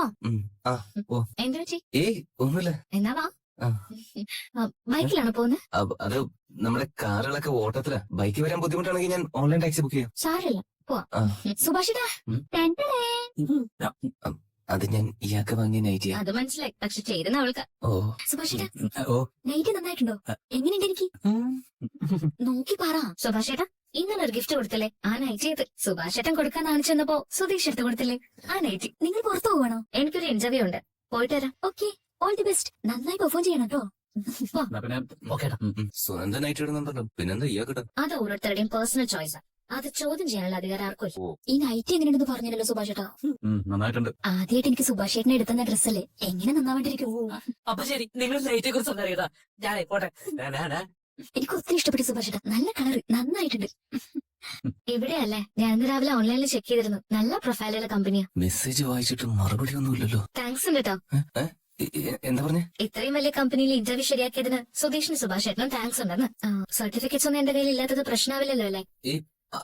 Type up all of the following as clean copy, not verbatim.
പോവാം. ആ ഓ എന്താ പറ്റി? ഏയ് ഒന്നുമില്ല. എന്നാ വാ. ആ, ബൈക്കിലാണോ പോകുന്നത്? അത് നമ്മുടെ കാറുകളൊക്കെ ഓട്ടത്തിലാ. ബൈക്ക് വരാൻ ബുദ്ധിമുട്ടാണെങ്കിൽ ഞാൻ ഓൺലൈൻ ടാക്സി ബുക്ക് ചെയ്യാം. സാരമില്ല, പോവാം. ആ. സുഭാഷിതാ, ഉം. അത് ഞാൻ ഇയാൾക്ക് വാങ്ങിയ നൈറ്റിയാ. അത് മനസ്സിലായി, പക്ഷെ ചെയ്തെന്ന് അവൾക്ക്. ഓ സുഭാഷിത, ഓ നൈറ്റ് നന്നായിട്ടുണ്ടോ? എങ്ങനെയുണ്ട് എനിക്ക്? നോക്കി പറ. സുഭാഷേട്ടാ, ഇന്നലെ ഒരു ഗിഫ്റ്റ് കൊടുത്തില്ലേ, ആ നൈറ്റ് ചെയ്ത് സുഭാഷേട്ടൻ കൊടുക്കാൻ കാണിച്ചെന്നപ്പോ സുധീഷ് എടുത്ത് കൊടുത്തില്ലേ, ആ നൈറ്റ്. നിങ്ങൾ പുറത്തു പോകണോ? എനിക്കൊരു ഇന്റർവ്യൂ ഉണ്ട്, പോയിട്ട് വരാം. Okay, all the best. നന്നായി പെർഫോം ചെയ്യണം കേട്ടോ. സുനന്ദ നൈറ്റ് ഇടുന്നുണ്ടല്ലോ, പിന്നെന്താ ഇയാൾക്കിട്ട? അത് ഓരോരുത്തരുടെയും പേഴ്സണൽ ചോയ്സാ. അത് ചോദ്യം ചെയ്യാനുള്ള അധികാരം ആർക്കും ഇല്ല. ഓ. ഈ നൈറ്റ് എങ്ങനെയുണ്ടെന്ന് പറഞ്ഞല്ലോ സുഭാഷേട്ടാ. നന്നായിട്ടുണ്ട്. ആദ്യമായിട്ട് എനിക്ക് സുഭാഷേട്ടനെ എടുത്തുന്ന ഡ്രസ്സല്ലേ, എങ്ങനെ നന്നാവാണ്ടിരിക്കും? അപ്പൊ ശരി, നിങ്ങൾ നൈറ്റിനെ കുറിച്ച് സംസാരിക്കട്ടാ. ഞാനേ പോട്ടെ. എനിക്ക് ഒത്തിരി ഇഷ്ടപ്പെട്ടു സുഭാഷേട്ടാ, നല്ല കളർ, നന്നായിട്ടുണ്ട്. ഇവിടെയല്ലേ, ഞാൻ ഇന്ന് രാവിലെ ഓൺലൈനിൽ ചെക്ക് ചെയ്തിരുന്നു. നല്ല പ്രൊഫൈലുള്ള കമ്പനിയാ. മെസ്സേജ് വായിച്ചിട്ട് മറുപടി ഒന്നുമില്ലല്ലോ. താങ്ക്സ് ഉണ്ട് കേട്ടോ. എന്താ പറഞ്ഞേ? ഇത്രയും വലിയ കമ്പനിയിൽ ഇന്റർവ്യൂ ശരിയാക്കിയതിന് സുധീഷിന് സുഭാഷേട്ടനും താങ്ക്സ് ഉണ്ടെന്ന്. സർട്ടിഫിക്കറ്റ്സ് ഒന്നും എന്റെ കയ്യിൽ ഇല്ലാത്തത് പ്രശ്നമാവില്ലല്ലോ അല്ലേ?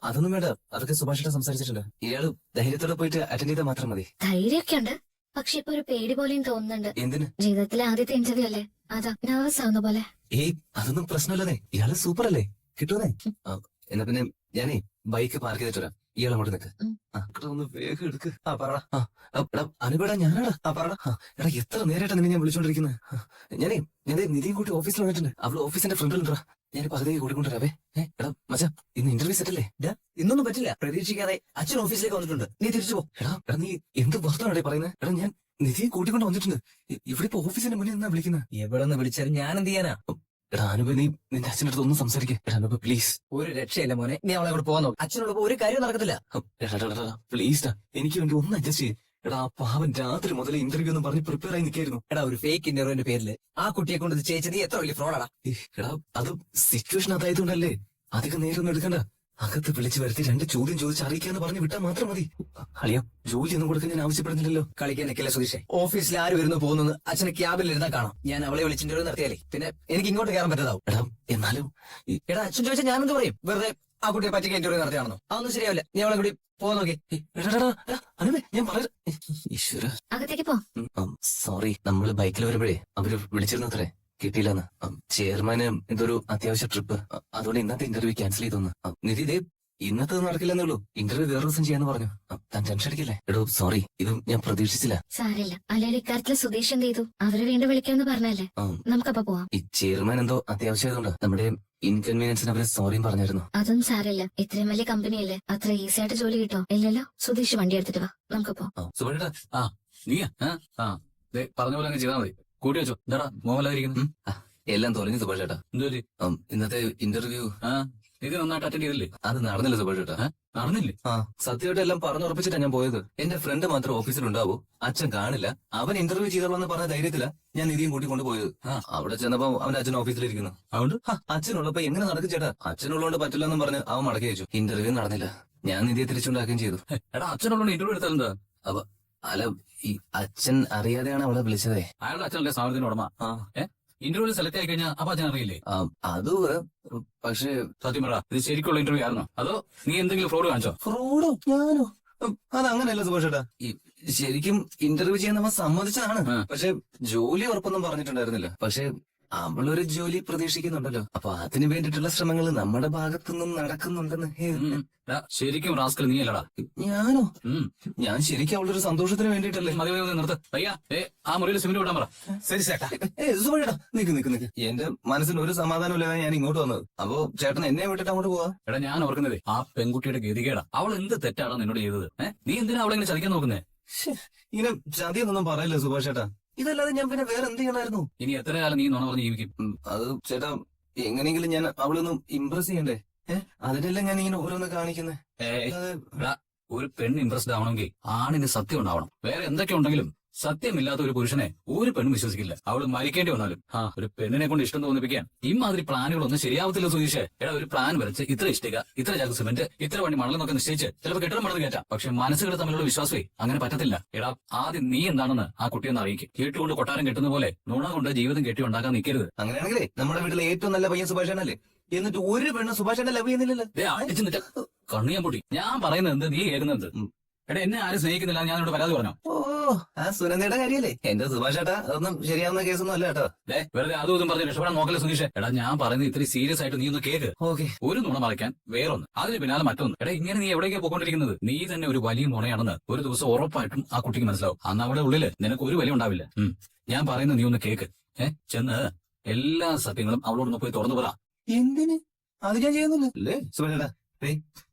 അതൊന്നും വേണ്ട, അതൊക്കെ സുഭാഷിട്ട് സംസാരിച്ചിട്ടുണ്ട്. ഇയാള് ധൈര്യത്തോടെ പോയിട്ട് അറ്റൻഡ് ചെയ്താൽ മാത്രം മതി. ധൈര്യമൊക്കെ ഉണ്ട്, പക്ഷെ ഇപ്പൊ ഒരു പേടി പോലെയും തോന്നുന്നുണ്ട്. എന്തിന്? ജീവിതത്തിലെ ആദ്യത്തെ ഇന്റർവ്യൂ അല്ലേ, അതാ നെർവസ് ആവുന്ന പോലെ. ഏയ് അതൊന്നും പ്രശ്നമല്ലേ, ഇയാള് സൂപ്പർ അല്ലേ, കിട്ടുന്നേ. എന്നാ പിന്നെ ഞാനേ ബൈക്ക് പാർക്ക് ചെയ്തിട്ട് വരാം, ഇയാൾ അങ്ങോട്ട് നിൽക്ക്. ഒന്ന് വേഗം എടുക്ക്. അനുപേടാ, ഞാനാടാ. പറടാ. എടാ, എത്ര നേരമായിട്ട് നിന്നെ ഞാൻ വിളിച്ചോണ്ടിരിക്കുന്നത്. ഞാനേ നിധിയും കൂട്ടി ഓഫീസിൽ വന്നിട്ടുണ്ട്. അവള് ഓഫീസിന്റെ ഫ്രണ്ടിലുണ്ടാ. ഞാൻ പകുതി കൂടിക്കൊണ്ടുവരാവേ. എടാ മച്ചാ, ഇന്ന് ഇന്റർവ്യൂ സെറ്റ് അല്ലേ? ഇന്നൊന്നും പറ്റില്ല, പ്രതീക്ഷിക്കാതെ അച്ഛൻ ഓഫീസിലേക്ക് വന്നിട്ടുണ്ട്. നീ തിരിച്ചു പോ. എടാ നീ എന്ത് വർത്തമാണേ പറയുന്നത്? എടാ ഞാൻ നിധിയെ കൂട്ടിക്കൊണ്ട് വന്നിട്ടുണ്ട്. ഇവിടെ ഇപ്പൊ ഓഫീസിന്റെ മുന്നിൽ നിന്നാ വിളിക്കുന്നത്. എവിടെ നിന്ന് വിളിച്ചാലും ഞാൻ എന്ത് ചെയ്യാനാ? എടാ അനുപ, നീ നിന്റെ അച്ഛൻ്റെ അടുത്ത് ഒന്നും സംസാരിക്കേ. എടാ അനുപ പ്ലീസ്. ഒരു രക്ഷയില്ല മോനെ, നീ അവളെ കൂടെ പോകാൻ നോക്കും. അച്ഛനോടൊപ്പം ഒരു കാര്യം നടക്കത്തില്ല. പ്ലീസ് എനിക്ക് വേണ്ടി ഒന്ന് അഡ്ജസ്റ്റ് ചെയ്യേ. എടാ ആ പാവൻ രാത്രി മുതൽ ഇന്റർവ്യൂ എന്ന് പറഞ്ഞ് പ്രിപ്പയർ ആയി നിൽക്കായിരുന്നു. എടാ, ഒരു ഫേക്ക് ഇന്റർവ്യൂവിന്റെ പേരില് ആ കുട്ടിയെ കൊണ്ട് ചേച്ചി നീ എത്ര വലിയ ഫ്രോഡാടാ. എടാ അത് സിറ്റുവേഷൻ അതായതുകൊണ്ടല്ലേ, അധികം നേരമൊന്നും എടുക്കണ്ട. അകത്ത് വിളിച്ചു വരുത്തി 2 ചോദ്യം ചോദിച്ച് അറിയിക്കാന്ന് പറഞ്ഞ് വിട്ടാൽ മാത്രം മതി. അളിയാ, ജോലിയൊന്നും കൊടുക്കാൻ ഞാൻ ആവശ്യപ്പെടുന്നില്ലല്ലോ. കളിക്കാൻ നിൽക്കില്ല സുധീഷേ. ഓഫീസിൽ ആര് വരുന്നു പോകുന്നു അച്ഛന് ക്യാബിൽ ഇരുന്നാ കാണാം. ഞാൻ അവളെ വിളിച്ച് ഇന്റർവ്യൂ നടത്തിയാലേ പിന്നെ എനിക്ക് ഇങ്ങോട്ട് കയറാൻ പറ്റതാവും. എടാ എന്നാലും എടാ, അച്ഛൻ ചോദിച്ചാൽ ഞാനെന്ത് പറയും? വെറുതെ ആ കുട്ടിയെ പറ്റിക്ക് ഇന്റർവ്യൂ നടത്തിയാണെന്നോ? അതൊന്നും ശരിയാവില്ല. നീ അവളെ കൂടി പോകാൻ നോക്കി. അനുപേ, ഞാൻ പറയാ. ഈശ്വര, അകത്തേക്ക് പോ. സോറി, നമ്മള് ബൈക്കിൽ വരുമ്പോഴേ അവര് വിളിച്ചിരുന്നത്രേ, കിട്ടിയില്ലെന്ന്. ചെയർമാന് എന്തൊരു അത്യാവശ്യ ട്രിപ്പ്, അതുകൊണ്ട് ഇന്നത്തെ ഇന്റർവ്യൂ ക്യാൻസൽ ചെയ്തോന്ന്. നിധി ഇതേ ഇന്നത്തെ നടക്കില്ലെന്നേ ഉള്ളൂ, ഇന്റർവ്യൂ വേറെ ദിവസം ചെയ്യാന്ന് പറഞ്ഞു. താൻ ടെൻഷൻ അടിക്കല്ലേ. എടോ സോറി, ഇത് ഞാൻ പ്രതീക്ഷിച്ചില്ല. സാരില്ല, അല്ലെങ്കിൽ ഇക്കാര്യത്തിൽ സുധീഷ് എന്ത് ചെയ്തു? അവരെ വീണ്ടും വിളിക്കാന്ന് പറഞ്ഞല്ലേ, നമുക്കപ്പോ പോവാം. ഈ ചെയർമാൻ എന്തോ അത്യാവശ്യമായതുകൊണ്ട് നമ്മുടെ ഇൻകൺവീനിയൻസിന് അവര് സോറിയും പറഞ്ഞായിരുന്നു. അതും സാരില്ല, ഇത്രയും വലിയ കമ്പനിയല്ലേ, അത്ര ഈസി ആയിട്ട് ജോലി കിട്ടോ? ഇല്ലല്ലോ. സുധീഷ് വണ്ടി എടുത്തിട്ട് വാ, നമുക്ക് പോവാം. സുബേട്ടാ, പറഞ്ഞ പോലെ അങ്ങ് ചെയ്താൽ മതി. കൂട്ടി വെച്ചോ. എന്താടാ മോഹൻലായിരിക്കുന്നു? എല്ലാം തോന്നി സുബേഷ് ചേട്ടാ. എന്തോലി? ഇന്നത്തെ ഇന്റർവ്യൂ ഇത് നന്നായിട്ട് അറ്റൻഡ് ചെയ്തില്ലേ? അത് നടന്നില്ല സുബേഷ് ചേട്ടാ. നടന്നില്ലേ? സത്യമായിട്ട് എല്ലാം പറഞ്ഞുറപ്പിച്ചിട്ടാ ഞാൻ പോയത്. എന്റെ ഫ്രണ്ട് മാത്രം ഓഫീസിലുണ്ടാവൂ, അച്ഛൻ കാണില്ല. അവൻ ഇന്റർവ്യൂ ചെയ്തോളെന്ന് പറഞ്ഞ ധൈര്യത്തില ഞാൻ നിധിയും കൂട്ടി കൊണ്ടുപോയത്. അവിടെ ചെന്നപ്പോ അവന്റെ അച്ഛൻ ഓഫീസിലിരിക്കുന്നു. അതുകൊണ്ട് അച്ഛനുള്ളപ്പോ എങ്ങനെ നടക്കും ചേട്ടാ? അച്ഛനുള്ളതുകൊണ്ട് പറ്റില്ലെന്നും പറഞ്ഞ് അവൻ മടക്കി വെച്ചു. ഇന്റർവ്യൂ നടന്നില്ല. ഞാൻ നിധിയെ തിരിച്ചുണ്ടാക്കുകയും ചെയ്തു. എടാ, അച്ഛനുള്ള ഇന്റർവ്യൂ എടുത്താലെന്താ? അല്ല, ഈ അച്ഛൻ അറിയാതെയാണ് അവളെ വിളിച്ചതേ. അയാളുടെ അച്ഛനല്ലേ സ്ഥാപനത്തിന്റെ ഉടമ. ഇന്റർവ്യൂ സെലക്ട് ആയി കഴിഞ്ഞാൽ അപ്പൊ അച്ഛൻ അറിയില്ലേ? അത് പക്ഷേ സത്യം പറ, ഇത് ശരിക്കുള്ള ഇന്റർവ്യൂ ആയിരുന്നോ അതോ നീ എന്തെങ്കിലും ഫ്രോഡ് കാണിച്ചോ? ഫ്രോഡോ? ഞാനോ? അതങ്ങനെയല്ല സുഭാഷേട്ടാ. ശരിക്കും ഇന്റർവ്യൂ ചെയ്യാൻ നമ്മൾ സമ്മതിച്ചതാണ്. പക്ഷെ ജോലി ഉറപ്പൊന്നും പറഞ്ഞിട്ടുണ്ടായിരുന്നില്ല. പക്ഷെ അവളൊരു ജോലി പ്രതീക്ഷിക്കുന്നുണ്ടല്ലോ, അപ്പൊ അതിനു വേണ്ടിയിട്ടുള്ള ശ്രമങ്ങൾ നമ്മുടെ ഭാഗത്തുനിന്നും നടക്കുന്നുണ്ടെന്ന്. ശരിക്കും റാസ്കൽ നീ അല്ലടാ. ഞാനോ? ഞാൻ ശരിക്കും അവളൊരു സന്തോഷത്തിന് വേണ്ടിയിട്ടല്ലേ. മതി നിർത്ത്. അയ്യാ, ആ മുറിയിൽ സിമെന്റ് വിടാൻ പറ. ശരി ചേട്ടാ. സുഭാഷേട്ടാ, നിക്ക്. എന്റെ മനസ്സിന് ഒരു സമാധാനമില്ലാതെ ഞാൻ ഇങ്ങോട്ട് വന്നത്. അപ്പൊ ചേട്ടൻ എന്നെ വിട്ടിട്ട് അങ്ങോട്ട് പോവാ? എടാ, ഞാൻ ഓർക്കുന്നതേ ആ പെൺകുട്ടിയുടെ ഗതികേടാ. അവൾ എന്ത് തെറ്റാണോ നിന്നോട് ചെയ്തത്? നീ എന്തിനാ അവളെ ഇങ്ങനെ ചതിക്കാൻ നോക്കുന്നേ? ഇങ്ങനെ ചതിയൊന്നും പറയല്ലേ സുഭാഷേട്ടാ. ഇതല്ലാതെ ഞാൻ പിന്നെ വേറെ എന്ത് ചെയ്യണമായിരുന്നു? ഇനി എത്ര കാലം നീ നുണ പറഞ്ഞ് ജീവിക്കും? അത് ചേട്ടാ, എങ്ങനെയെങ്കിലും ഞാൻ അവളൊന്നും ഇംപ്രസ് ചെയ്യണ്ടേ? അതിനെല്ലാം ഞാൻ ഇങ്ങനെ ഓരോന്ന് കാണിക്കുന്നേ. ഒരു പെണ്ണ് ഇംപ്രസ്ഡ് ആവണമെങ്കിൽ ആണിന് സത്യം ഉണ്ടാവണം. വേറെ എന്തൊക്കെ ഉണ്ടെങ്കിലും സത്യമില്ലാത്ത ഒരു പുരുഷനെ ഒരു പെണ്ണും വിശ്വസിക്കില്ല. അവള് മരിക്കേണ്ടി വന്നാലും ഒരു പെണ്ണിനെ കൊണ്ട് ഇഷ്ടം തോന്നിപ്പിക്കാൻ ഇമാതിരി പ്ലാനുകളൊന്നും ശരിയാവത്തില്ല സുധീഷേ. എടാ, ഒരു പ്ലാൻ വരച്ച് ഇത്ര ഇഷ്ടിക, ഇത്ര ചാക്ക് സിമെന്റ്, ഇത്ര വണ്ടി മണലെന്നൊക്കെ നിശ്ചയിച്ച് ചിലപ്പോൾ കെട്ടിടം പണിത് കയറ്റാം. പക്ഷെ മനസ്സുകൾ തമ്മിലുള്ള വിശ്വാസമേ അങ്ങനെ പറ്റത്തില്ല. എടാ, ആദ്യം നീ എന്താണെന്ന് ആ കുട്ടിയൊന്ന് അറിയിക്കും. കേട്ടുകൊണ്ട് കൊട്ടാരം കെട്ടുന്ന പോലെ നുണ കൊണ്ട് ജീവിതം കെട്ടി ഉണ്ടാക്കാൻ നിൽക്കരുത്. അങ്ങനെയാണെങ്കിലേ നമ്മുടെ വീട്ടിലെ ഏറ്റവും നല്ല പയ്യൻ സുഭാഷാണല്ലേ, എന്നിട്ട് ഒരു പെണ്ണ് സുഭാഷനെ ലവ് ചെയ്യുന്നില്ലല്ലോ. അടിച്ചു നിറ്റ കണ്ണിയാൻ പൊടി. ഞാൻ പറയുന്നത് എന്ത്, നീ കേൾക്കുന്നത്? എടാ എന്നെ ആരും സ്നേഹിക്കുന്നില്ല ഞാൻ എന്നോട് പരാതി പറഞ്ഞു. ഓ ആ സുനന്ദയുടെ കാര്യല്ലേ? എന്റെ സുഭാഷ് ഏട്ടാ അതൊന്നും ശരിയാവുന്ന കേസൊന്നും അല്ല കേട്ടോ. വെറുതെ അതും ഇതും പറഞ്ഞ് രക്ഷപ്പെടാൻ നോക്കല്ലേ സുനീഷ്. എടാ ഞാൻ പറയുന്നത് ഇത്തിരി സീരിയസ് ആയിട്ട് നീ ഒന്ന് കേക്ക്. ഓക്കെ. ഒരു നുണ മറയ്ക്കാൻ വേറൊന്ന്, അതിന് പിന്നാലെ മറ്റൊന്ന്. എടാ ഇങ്ങനെ നീ എവിടേക്കാ പോയിക്കൊണ്ടിരിക്കുന്നത്? നീ തന്നെ ഒരു വലിയ നുണയാണെന്ന് ഒരു ദിവസം ഉറപ്പായിട്ടും ആ കുട്ടിക്ക് മനസ്സിലാവും. അന്ന് അവിടെ ഉള്ളില് നിനക്ക് ഒരു വില ഉണ്ടാവില്ല. ഞാൻ പറയുന്നത് നീ ഒന്ന് കേക്ക്. ചെന്ന് എല്ലാ സത്യങ്ങളും അവളോടൊന്ന് പോയി തുറന്നു പറ. എന്തിന്? അത് ഞാൻ ചെയ്യുന്നില്ല അല്ലേ സുഭാഷ് ഏട്ടാ?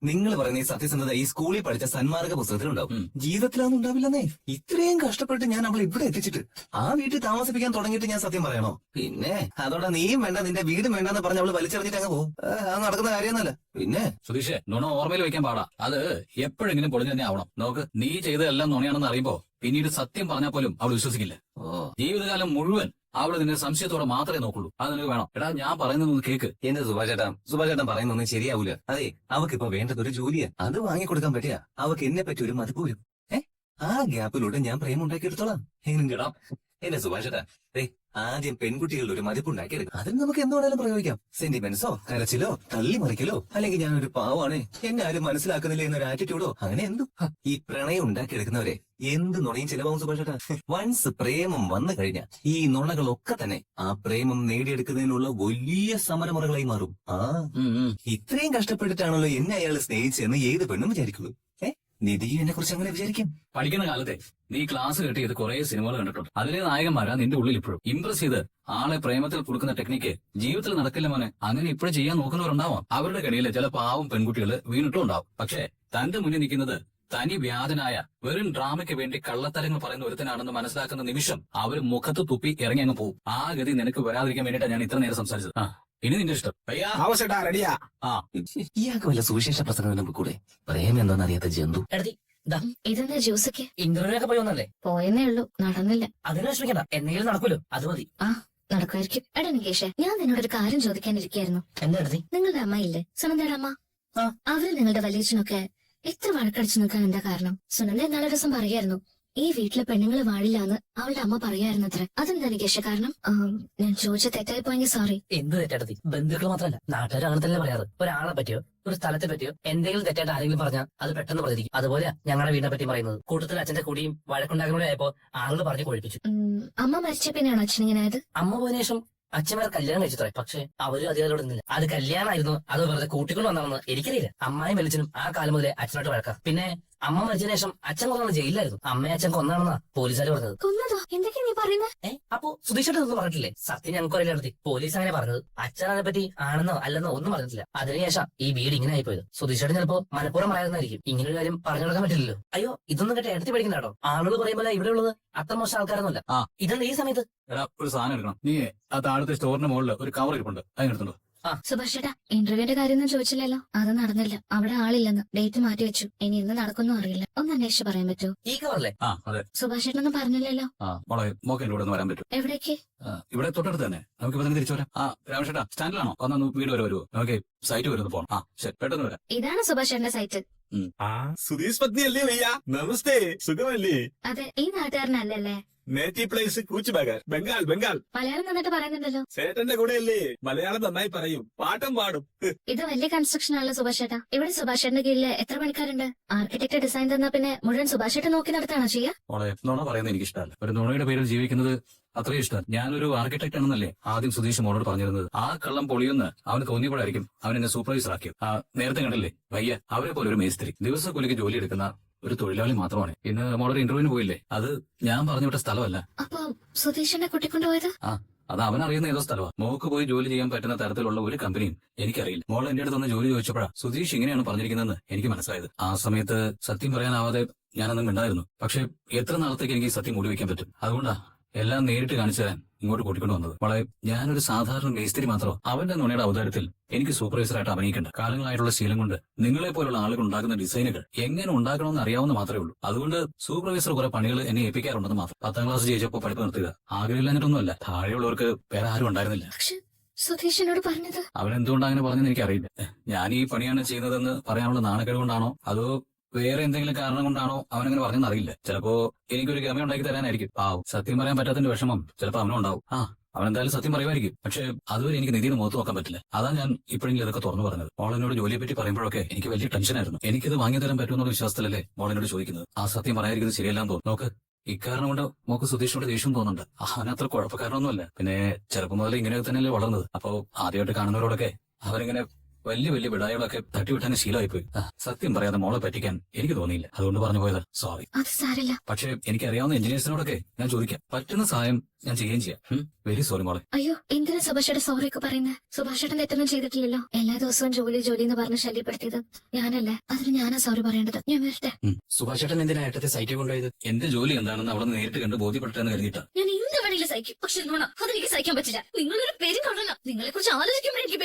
നിങ്ങൾ പറയുന്ന ഈ സത്യസന്ധത ഈ സ്കൂളിൽ പഠിച്ച സന്മാർഗ പുസ്തകത്തിലുണ്ടാവും, ജീവിതത്തിലൊന്നും ഉണ്ടാവില്ലെന്നേ. ഇത്രയും കഷ്ടപ്പെട്ട് ഞാൻ അവളെ ഇവിടെ എത്തിച്ചിട്ട് ആ വീട്ടിൽ താമസിപ്പിക്കാൻ തുടങ്ങിയിട്ട് ഞാൻ സത്യം പറയണോ? പിന്നെ അതോടെ നീയും വേണ്ട നിന്റെ വീടും വേണ്ടെന്ന് പറഞ്ഞ് അവള് വലിച്ചെറിഞ്ഞിട്ട് അങ്ങ് പോകും. അത് നടക്കുന്ന കാര്യമൊന്നുമല്ല. പിന്നെ സുധീഷേ, നുണ ഓർമ്മയിൽ വെക്കാൻ പാടാ. അത് എപ്പോഴെങ്കിലും പൊളിഞ്ഞു തന്നെ ആവണം. നോക്ക്, നീ ചെയ്തതെല്ലാം നുണയാണെന്ന് അറിയുമ്പോ പിന്നീട് സത്യം പറഞ്ഞാൽ പോലും അവൾ വിശ്വസിക്കില്ല. ജീവിതകാലം മുഴുവൻ അവള് നിന്നെ സംശയത്തോടെ മാത്രമേ നോക്കുള്ളൂ. അത് നിനക്ക് വേണം. എടാ ഞാൻ പറയുന്നതൊന്ന് കേക്ക്. എന്റെ സുഭാഷ് ചേട്ടൻ പറയുന്നൊന്നും ശരിയാവൂല. അതെ, അവക്കിപ്പോ വേണ്ടത് ഒരു ജോലിയാ. അത് വാങ്ങിക്കൊടുക്കാൻ പറ്റിയ അവക്ക് എന്നെ പറ്റി ഒരു മതിപ്പ് വരും. ആ ഗ്യാപ്പിലൂടെ ഞാൻ പ്രേമം ഉണ്ടാക്കിയെടുത്തോളാം. എങ്ങനും കേടാ എന്റെ സുഭാഷ് ചേട്ടാ. ആദ്യം പെൺകുട്ടികളുടെ ഒരു മതിപ്പ് ഉണ്ടാക്കിയെടുക്കും. അതിന് നമുക്ക് എന്തുവേണേലും പ്രയോഗിക്കാം. സെന്റിമെന്റ്സോ കരച്ചിലോ തള്ളിമറിക്കലോ, അല്ലെങ്കിൽ ഞാനൊരു പാവാണ് എന്നെ ആരും മനസ്സിലാക്കുന്നില്ല എന്നൊരു ആറ്റിറ്റ്യൂഡോ, അങ്ങനെ എന്തും. ഈ പ്രണയം ഉണ്ടാക്കിയെടുക്കുന്നവരെ എന്ത് നുണയും ചിലവാകും സുഭാഷ് ചേട്ടാ. വൺസ് പ്രേമം വന്നു കഴിഞ്ഞാൽ ഈ നുണകളൊക്കെ തന്നെ ആ പ്രേമം നേടിയെടുക്കുന്നതിനുള്ള വലിയ സമരമുറകളായി മാറും. ഇത്രയും കഷ്ടപ്പെട്ടിട്ടാണല്ലോ എന്നെ അയാൾ സ്നേഹിച്ചെന്ന് ഏത് പെണ്ണും വിചാരിക്കുള്ളൂ. നിധിയും എന്നെ കുറിച്ച് അങ്ങനെ വിചാരിക്കും. പഠിക്കുന്ന കാലത്തെ നീ ക്ലാസ് കെട്ടിയത് കുറെ സിനിമകൾ കണ്ടിട്ടുണ്ട്. അതിലെ നായകന്മാരാ നിന്റെ ഉള്ളിൽ ഇപ്പോഴും. ഇംപ്രസ് ചെയ്ത് ആളെ പ്രേമത്തിൽ കൊടുക്കുന്ന ടെക്നിക്ക് ജീവിതത്തിൽ നടക്കില്ല മോനെ. അങ്ങനെ ഇപ്പോഴും ചെയ്യാൻ നോക്കുന്നവരുണ്ടാവാം. അവരുടെ കടിയിൽ ചില പാവം പെൺകുട്ടികൾ വീണിട്ടും ഉണ്ടാവും. പക്ഷെ തന്റെ മുന്നിൽ നിൽക്കുന്നത് തനി വ്യാജനായ വെറും ഡ്രാമയ്ക്ക് വേണ്ടി കള്ളത്തരങ്ങൾ പറയുന്ന ഒരുത്തനാണെന്ന് മനസ്സിലാക്കുന്ന നിമിഷം അവർ മുഖത്ത് തുപ്പി ഇറങ്ങി അങ്ങ് പോകും. ആ ഗതി നിനക്ക് വരാതിരിക്കാൻ വേണ്ടിയിട്ടാണ് ഞാൻ ഇത്ര നേരം സംസാരിച്ചത്. ഇനി നിന്റെ ഇഷ്ടം. ഇയാൾക്ക് വല്ല സുവിശേഷ പ്രസംഗം നമുക്ക് കൂടെ. പ്രേമം എന്താണെന്ന് അറിയാത്ത ജന്തു. ഇതെന്താ ജ്യൂസൊക്കെ? ഇന്റർവ്യൂ ഒക്കെ പോയി വന്നല്ലേ? പോയെന്നേ ഉള്ളൂ, നടന്നില്ല. അതിന് വിഷമിക്കണ്ട, എന്തെങ്കിലും നടക്കൂലോ, അത് മതി. നടക്കുമായിരിക്കും. എടാ നികേഷേ, ഞാൻ നിന്നോടൊരു കാര്യം ചോദിക്കാനിരിക്കായിരുന്നു. എന്താ എടുത്തി? നിങ്ങളുടെ അമ്മയില്ലേ, സുനന്ദയുടെ അമ്മ? അവര് നിങ്ങളുടെ വലിയച്ഛനൊക്കെ എത്ര വഴക്കടിച്ചു നിൽക്കാൻ എന്താ കാരണം? സുനന്ദ നാളെ ദിവസം പറയായിരുന്നു ഈ വീട്ടിലെ പെണ്ണുങ്ങൾ വാഴില്ലാന്ന് അവളുടെ അമ്മ പറയായിരുന്നത്ര. അതെന്താ നികേഷ കാരണം? ഞാൻ ചോദിച്ച തെറ്റായി പോയെങ്കിൽ സോറി. എന്ത് തെറ്റെടുത്തി? ബന്ധുക്കൾ മാത്രമല്ല, നാട്ടുകാർ അങ്ങനെ തന്നെ പറയാറ്. ഒരാളെ പറ്റിയോ ഒരു സ്ഥലത്തെ പറ്റിയോ എന്തെങ്കിലും തെറ്റായിട്ട് ആരെങ്കിലും പറഞ്ഞാൽ അത് പെട്ടെന്ന് പ്രതികരിക്കും. അതുപോലെ ഞങ്ങളുടെ വീടിനെ പറ്റി പറയുന്നത്. കൂട്ടത്തിൽ അച്ഛന്റെ കൂടിയും വഴക്കുണ്ടാക്കുന്നൂടെ ആയപ്പോ ആളുകൾ പറഞ്ഞു കൊഴിപ്പിച്ചു. അമ്മ മരിച്ച പിന്നെയാണോ അച്ഛനിങ്ങനെ ആയത്? അമ്മ പോയതിനു ശേഷം അച്ഛന്മാർ കല്യാണം കഴിച്ചത്രേ. പക്ഷെ അവരും അധികാരോട് നിന്നില്ല. അത് കല്യാണമായിരുന്നു അതോ വെറുതെ കൂട്ടിക്കൊണ്ട് വന്നാണെന്ന് എനിക്കറിയില്ല. അമ്മായും വലിച്ചനും ആ കാലം മുതലേ അച്ഛനോട്ട് വഴക്കാം. പിന്നെ അമ്മ മരിച്ചതിന് ശേഷം അച്ഛൻ കൊന്നാണ് ജയിലിലായിരുന്നു. അമ്മയെ അച്ഛൻ കൊന്നാണെന്നാ പോലീസുകാർ പറഞ്ഞത്. കൊന്നതോ? എന്തൊക്കെയാ നീ പറയുന്നത്? അപ്പൊ സുധീഷേട്ടൻ ഒന്നും പറഞ്ഞിട്ടില്ലേ? സത്യം ഞങ്ങൾക്ക് അറിയില്ല നടത്തി. പോലീസ് അങ്ങനെ പറഞ്ഞത്. അച്ഛൻ അതിനെ പറ്റി ആണെന്നോ അല്ലെന്നോ ഒന്നും പറഞ്ഞിട്ടില്ല. അതിനുശേഷം ഈ വീട് ഇങ്ങനെ ആയിപ്പോയത്. സുധീഷേട്ടൻ ചിലപ്പോ മനഃപൂർവ്വം പറയാവുന്നതായിരിക്കും. ഇങ്ങനെ ഒരു കാര്യം പറഞ്ഞു കൊടുക്കാൻ പറ്റില്ലല്ലോ. അയ്യോ, ഇതൊന്നും കേട്ട് എടുത്തി പഠിക്കണ്ടാട്ടോ. ആളുകൾ പറയുമ്പോൾ ഇവിടെ ഉള്ളത് അത്ര മോശം ആൾക്കാരൊന്നുമല്ല. ഇതെന്താ ഈ സമയത്ത്? എടാ ഒരു സാധനം എടുക്കണം. നീ ആ താഴത്തെ സ്റ്റോറിന്റെ മുകളിൽ ഒരു കവർ ഇരിപ്പുണ്ട്, അതിനെടുത്തുണ്ടോ? സുഭാഷ് ചേട്ടാ, ഇന്റർവ്യൂവിന്റെ കാര്യമൊന്നും ചോദിച്ചില്ലല്ലോ. അത് നടന്നില്ല. അവിടെ ആളില്ലെന്ന്, ഡേറ്റ് മാറ്റി വെച്ചു. ഇനി എന്ന് നടക്കുന്നു അറിയില്ല. ഒന്ന് അന്വേഷിച്ച് പറയാൻ പറ്റുമോ? ഈ കവറല്ലേ? അതെ. സുഭാഷ് ചേട്ടനൊന്നും പറഞ്ഞില്ലല്ലോ. മോളെ മോക്കെ ഇവിടെ ഒന്ന് വരാൻ പറ്റും? എവിടേക്ക്? ഇവിടെ തൊട്ടടുത്ത് തന്നെ. നമുക്ക് ഇപ്പൊ തന്നെ തിരിച്ചു വരാം. രാമേഷേട്ടാ സ്റ്റാൻഡിലാണോ? ഒന്ന് വീട് വരെ വരുമോ? നമുക്ക് സൈറ്റ് വരെ ഒന്ന് പോകണം. ശരി, പെട്ടെന്ന് വരാം. ഇതാണ് സുഭാഷ് ചേട്ടന്റെ സൈറ്റ്. സുധീഷ് പത്നിയല്ലേ ഭയ്യ? നമസ്തേ, സുഖമല്ലേ? അതെ, ഈ നാട്ടുകാരനല്ലേ? Native place Cooch Behar, Bengal. മലയാളം നന്നായിട്ട് പറയുന്നുണ്ടല്ലോ. ചേട്ടന്റെ കൂടെയല്ലേ മലയാളം നന്നായി പറയും, പാട്ടും പാടും. ഇത് വലിയ കൺസ്ട്രക്ഷൻ ആണല്ലോ സുഭാഷ് ചേട്ടാ. ഇവിടെ സുഭാഷ് ചേട്ടന്റെ കീഴില് എത്ര പണിക്കാരുണ്ട്? ആർക്കിടെക്ട് ഡിസൈൻ തന്നാ പിന്നെ മുഴുവൻ സുഭാഷ് ചേട്ടൻ നോക്കി നടത്താണോ ചെയ്യാ? മോളെ നുണ പറയുന്നത് എനിക്ക് ഇഷ്ടമല്ല. ഒരു നുണയുടെ പേരിൽ ജീവിക്കുന്നത് അത്രയും ഇഷ്ടം. ഞാനൊരു ആർക്കിടെക്ട് ആണെന്നല്ലേ ആദ്യം സുധീഷ് മോളോട് പറഞ്ഞിരുന്നത്. ആ കള്ളം പൊളിയെന്ന് അവന് തോന്നിയപ്പോഴായിരിക്കും അവൻ എന്നെ സൂപ്പർവൈസർ ആക്കിയത്. നേരത്തെ കണ്ടില്ലേ വയ്യ, അവരെ പോലെ ഒരു മേസ്ത്രി, ദിവസക്കൂലിക്ക് ജോലി എടുക്കുന്ന ഒരു തൊഴിലാളി മാത്രമാണ്. ഇന്ന് മോളൊരു ഇന്റർവ്യൂവിന് പോയില്ലേ, അത് ഞാൻ പറഞ്ഞു വിട്ട സ്ഥലമല്ല. അപ്പൊ സുധീഷിനെ കൂട്ടിക്കൊണ്ടുപോയത്? അത് അവൻ അറിയുന്ന ഏതോ സ്ഥലമാണ്. മോക്ക് പോയി ജോലി ചെയ്യാൻ പറ്റുന്ന തരത്തിലുള്ള ഒരു കമ്പനിയും എനിക്കറിയില്ല. മോൾ എന്റെ അടുത്ത് ഒന്ന് ജോലി ചോദിച്ചപ്പോഴാ സുധീഷ് ഇങ്ങനെയാണ് പറഞ്ഞിരിക്കുന്നതെന്ന് എനിക്ക് മനസ്സിലായത്. ആ സമയത്ത് സത്യം പറയാനാവാതെ ഞാനൊന്നും മിണ്ടായിരുന്നു. പക്ഷെ എത്ര നാളത്തേക്ക് എനിക്ക് ഈ സത്യം മൂടി വെക്കാൻ പറ്റും? അതുകൊണ്ടാ എല്ലാം നേരിട്ട് കാണിച്ചു തരാൻ ഇങ്ങോട്ട് കൂട്ടിക്കൊണ്ട് വന്നത്. മോളെ, ഞാനൊരു സാധാരണ മേസ്ത്രി മാത്രമോ. അവന്റെ നുണയുടെ അവതാരത്തിൽ എനിക്ക് സൂപ്പർവൈസറായിട്ട് അഭിനയിക്കണ്ട. കാലങ്ങളായിട്ടുള്ള ശീലം കൊണ്ട് നിങ്ങളെ പോലുള്ള ആളുകൾ ഉണ്ടാക്കുന്ന ഡിസൈനുകൾ എങ്ങനെ ഉണ്ടാക്കണമെന്ന് അറിയാവുന്ന മാത്രമേ ഉള്ളൂ. അതുകൊണ്ട് സൂപ്പർവൈസർ കുറെ പണികൾ എന്നെ ഏൽപ്പിക്കാറുണ്ടെന്ന് മാത്രം. 10ാം ക്ലാസ് ജയിച്ചപ്പോൾ പഠിപ്പ് നിർത്തുക. ആഗ്രഹമില്ലാഞ്ഞിട്ടൊന്നുമല്ല, താഴെയുള്ളവർക്ക് വേറെ ആരും ഉണ്ടായിരുന്നില്ല. സുധീഷിനോട് പറഞ്ഞത് അവൻ എന്തുകൊണ്ട് അങ്ങനെ പറഞ്ഞെന്ന് എനിക്കറിയില്ല. ഞാൻ ഈ പണിയാണ് ചെയ്യുന്നതെന്ന് പറയാനുള്ള നാണക്കേട് കൊണ്ടാണോ അതോ വേറെ എന്തെങ്കിലും കാരണം കൊണ്ടാണോ അവനങ്ങനെ പറഞ്ഞെന്ന് അറിയില്ല. ചിലപ്പോ എനിക്കൊരു ഗമ ഉണ്ടാക്കി തരാനായിരിക്കും. പാവം, സത്യം പറയാൻ പറ്റാത്തതിന്റെ വിഷമം ചിലപ്പോ അവനും ഉണ്ടാവും. അവൻ എന്തായാലും സത്യം പറയുമായിരിക്കും. പക്ഷെ അതുവരെ എനിക്ക് നിധിയുടെ മുഖത്ത് നോക്കാൻ പറ്റില്ല. അതാ ഞാൻ ഇപ്പോഴെങ്കിലും ഇതൊക്കെ തുറന്നു പറഞ്ഞത്. മോളെന്നോട് ജോലിയെ പറ്റി പറയുമ്പോഴൊക്കെ എനിക്ക് വലിയ ടെൻഷനായിരുന്നു. എനിക്കിത് വാങ്ങി തരാൻ പറ്റുമെന്നുള്ള വിശ്വാസത്തിലല്ലേ മോളെന്നോട് ചോദിക്കുന്നത്. ആ സത്യം പറയാതിരിക്കുന്നത് ശരിയല്ലാന്ന് തോന്നുന്നു. നോക്ക്, ഇക്കാരണം കൊണ്ട് മോക്ക് സുധീഷിനോട് ദേഷ്യം തോന്നുന്നുണ്ട്. അവനത്ര കുഴപ്പക്കാരനൊന്നുമല്ല. പിന്നെ ചെറുപ്പം മുതൽ ഇങ്ങനെയൊക്കെ തന്നെയല്ലേ വളർന്നത്. അപ്പോ ആദ്യമായിട്ട് കാണുന്നവരോടൊക്കെ അവരിങ്ങനെ വലിയ വലിയ വിടായകളൊക്കെ തട്ടിവിട്ടാൻ ശീലമായിപ്പോയി. സത്യം പറയാതെ മോളെ പറ്റിക്കാൻ എനിക്ക് തോന്നിയില്ല. അതുകൊണ്ട് പറഞ്ഞു പോയത് സോറി. അത് സാരില്ല. പക്ഷെ എനിക്കറിയാവുന്ന എഞ്ചിനീയേഴ്സിനോടൊക്കെ ഞാൻ ചോദിക്കാം. പറ്റുന്ന സഹായം ഞാൻ ചെയ്യുകയും ചെയ്യാം. വെരി സോറി മോളെ. അയ്യോ, എന്തിനാ സുഭാഷേട്ടൻ സോറി ഒക്കെ പറയുന്നത്? സുഭാഷേട്ടൻ തെറ്റൊന്നും ചെയ്തിട്ടില്ലല്ലോ. എല്ലാ ദിവസവും ജോലി ജോലി എന്ന് പറഞ്ഞ് ശല്യപ്പെടുത്തിയത് ഞാനല്ലേ. അതിന് ഞാനാ സോറി പറയേണ്ടത്. ഞാൻ വരട്ടെ. സുഭാഷ് ചേട്ടൻ എന്തിനാ ഏട്ടത്തെ സൈറ്റിൽ കൊണ്ടുപോയത്? എന്റെ ജോലി എന്താണെന്ന് അവളെ നേരിട്ട് കണ്ട് ബോധ്യപ്പെട്ടെന്ന് കരുതിയിട്ടാ. ഞാൻ എന്ത് വേണമെങ്കിലും സഹിക്കും. പക്ഷെ അതെനിക്ക് സഹിക്കാൻ പറ്റില്ല. നിങ്ങളൊരു പേരും കാണണം. നിങ്ങളെ കുറിച്ച് ആലോചിക്കുമ്പോൾ എനിക്ക്